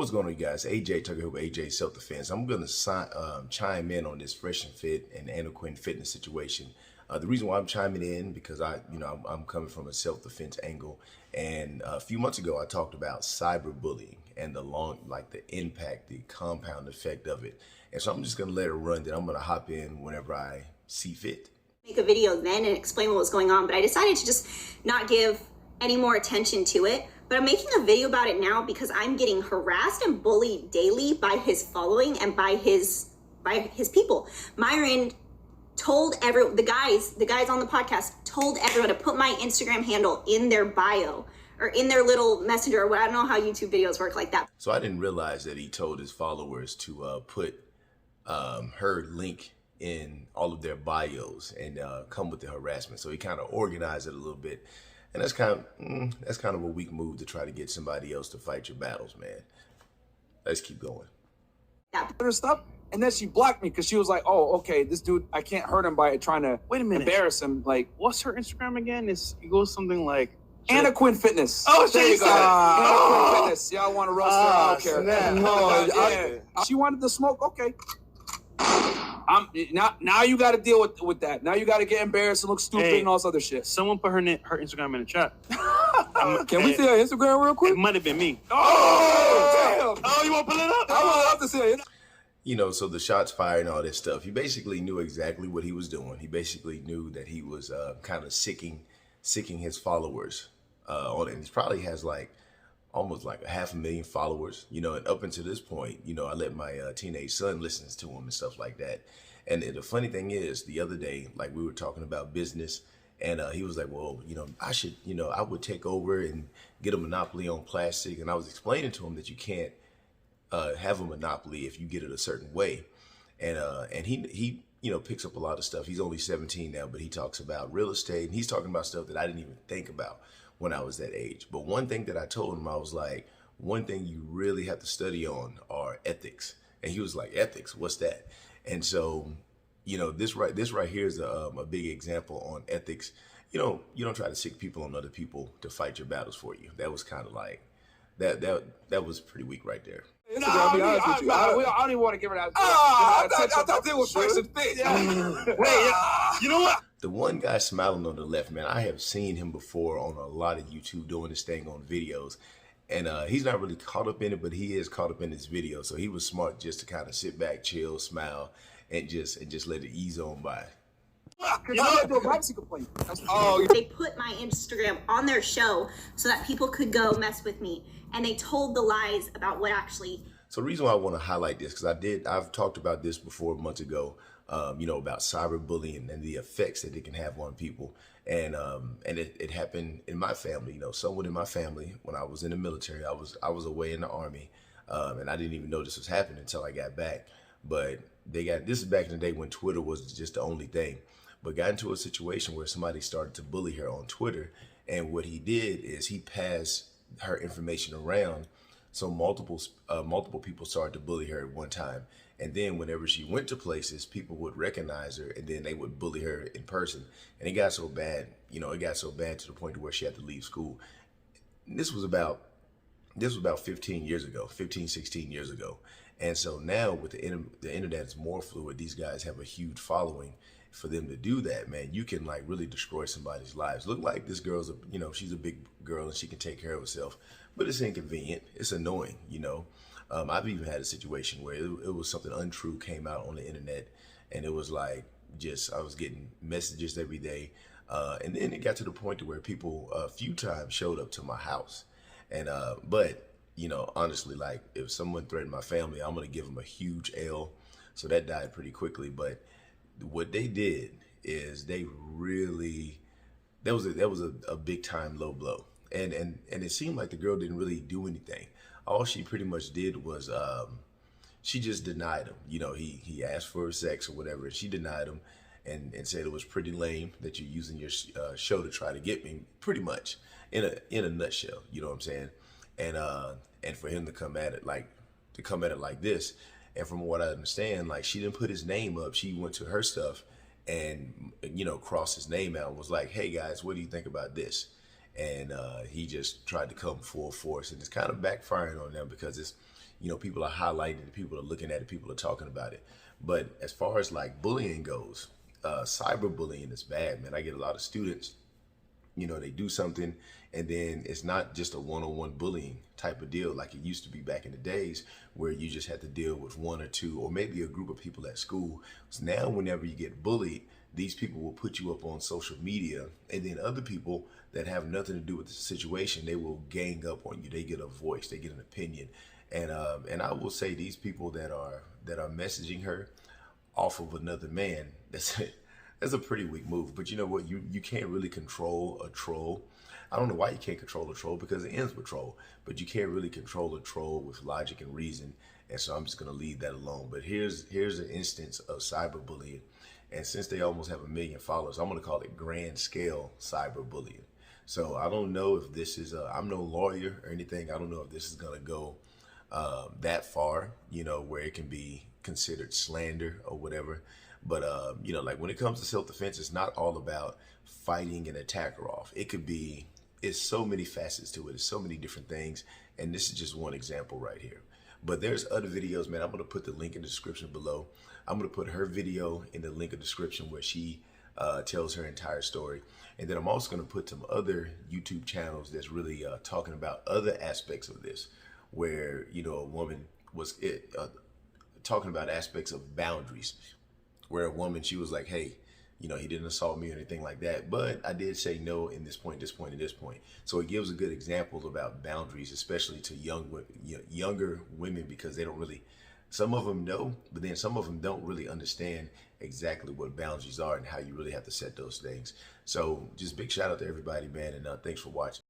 What's going on, you guys? AJ Tucker here with AJ Self Defense. I'm going to chime in on this Fresh and Fit and Anna Quinn Fitness situation. The reason why I'm chiming in because I'm coming from a self-defense angle, and a few months ago I talked about cyberbullying and the impact, the compound effect of it. And so I'm just going to let it run. Then I'm going to hop in whenever I see fit. Make a video then and explain what was going on, but I decided to just not give any more attention to it. But I'm making a video about it now because I'm getting harassed and bullied daily by his following and by his people. Myron told the guys on the podcast told everyone to put my Instagram handle in their bio or in their little messenger, or I don't know how YouTube videos work like that. So I didn't realize that he told his followers to put her link in all of their bios and come with the harassment. So he kind of organized it a little bit. And that's kind of a weak move to try to get somebody else to fight your battles, man. Let's keep going. Stuff, and then she blocked me because she was like, "Oh, okay, this dude, I can't hurt him by trying to embarrass him." Like, what's her Instagram again? It goes something like Anna Quinn Fitness. Oh, there you go. Anna Quinn Fitness. Y'all want to roast her? I don't care. No, she wanted to smoke. Okay. Now you got to deal with that. Now you got to get embarrassed and look stupid and all this other shit. Someone put her Instagram in the chat. Can we see her Instagram real quick? It might have been me. Oh, damn. Oh, you want to pull it up? I would love to see it. You know, so the shots fired and all this stuff. He basically knew exactly what he was doing. He basically knew that he was kind of sicking his followers on it. And he probably has almost 500,000 followers, you know, and up until this point, you know, I let my teenage son listen to him and stuff like that. And the funny thing is, the other day, like, we were talking about business, and he was like, well, you know, I would take over and get a monopoly on plastic. And I was explaining to him that you can't have a monopoly if you get it a certain way. And he you know, picks up a lot of stuff. He's only 17 now, but he talks about real estate, and he's talking about stuff that I didn't even think about when I was that age. But one thing that I told him, I was like, one thing you really have to study on are ethics. And he was like, ethics, what's that? And so, you know, this right here is a big example on ethics. You don't try to sick people on other people to fight your battles for you. That was kind of like, that was pretty weak right there. I don't even want to give her that. I thought it was Fresh and Fit. You know what? The one guy smiling on the left, man, I have seen him before on a lot of YouTube doing this thing on videos. And he's not really caught up in it, but he is caught up in this video. So he was smart just to kind of sit back, chill, smile, and just let it ease on by. You know what? Do a privacy complaint. They put my Instagram on their show so that people could go mess with me. And they told the lies about what actually. So the reason why I want to highlight this, because I've talked about this before months ago, you know, about cyberbullying and the effects that it can have on people. And it happened in my family. You know, someone in my family, when I was in the military, I was away in the Army, and I didn't even know this was happening until I got back. But this is back in the day when Twitter was just the only thing. But got into a situation where somebody started to bully her on Twitter, and what he did is he passed her information around. So multiple people started to bully her at one time. And then whenever she went to places, people would recognize her, and then they would bully her in person. And it got so bad, you know, it got so bad to the point where she had to leave school. And this was about 15 years ago, 15, 16 years ago. And so now with the internet is more fluid, these guys have a huge following. For them to do that, man, you can like really destroy somebody's lives. Look like this girl's she's a big girl and she can take care of herself, but it's inconvenient. It's annoying, you know. I've even had a situation where it was something untrue came out on the internet, and it was like I was getting messages every day, and then it got to the point to where people a few times showed up to my house, and but you know, honestly, like if someone threatened my family, I'm gonna give them a huge L. So that died pretty quickly, but what they did is they really, that was a big time low blow. And it seemed like the girl didn't really do anything. All she pretty much did was she just denied him. You know, he asked for sex or whatever, and she denied him and said it was pretty lame that you're using your show to try to get me, pretty much in a nutshell. You know what I'm saying? And for him to come at it like this. And from what I understand, like, she didn't put his name up. She went to her stuff and, you know, crossed his name out and was like, hey guys, what do you think about this? and he just tried to come full force, and it's kind of backfiring on them because it's, you know, people are highlighting it, people are looking at it, people are talking about it. But as far as like bullying goes, cyberbullying is bad, man. I get a lot of students, you know, they do something and then it's not just a one-on-one bullying type of deal like it used to be back in the days where you just had to deal with one or two or maybe a group of people at school. So now whenever you get bullied, these people will put you up on social media, and then other people that have nothing to do with the situation, they will gang up on you. They get a voice, they get an opinion. And I will say these people that are messaging her off of another man, that's a pretty weak move. But you know what? You can't really control a troll. I don't know why you can't control a troll, because it ends with troll. But you can't really control a troll with logic and reason. And so I'm just gonna leave that alone. But here's an instance of cyberbullying. And since they almost have 1 million followers, I'm gonna call it Grandscale Cyberbullying. So I don't know if this is I'm no lawyer or anything. I don't know if this is gonna go that far, you know, where it can be considered slander or whatever. But, you know, like when it comes to self-defense, it's not all about fighting an attacker off. It could be, it's so many facets to it. It's so many different things. And this is just one example right here. But there's other videos, man. I'm going to put the link in the description below. I'm going to put her video in the link in the description where she tells her entire story. And then I'm also going to put some other YouTube channels that's really talking about other aspects of this, where, you know, a woman was talking about aspects of boundaries, where a woman, she was like, hey, you know, he didn't assault me or anything like that, but I did say no in this point, this point, and this point. So it gives a good example about boundaries, especially to younger women, because they don't really, some of them know, but then some of them don't really understand exactly what boundaries are and how you really have to set those things. So just big shout out to everybody, man, and thanks for watching.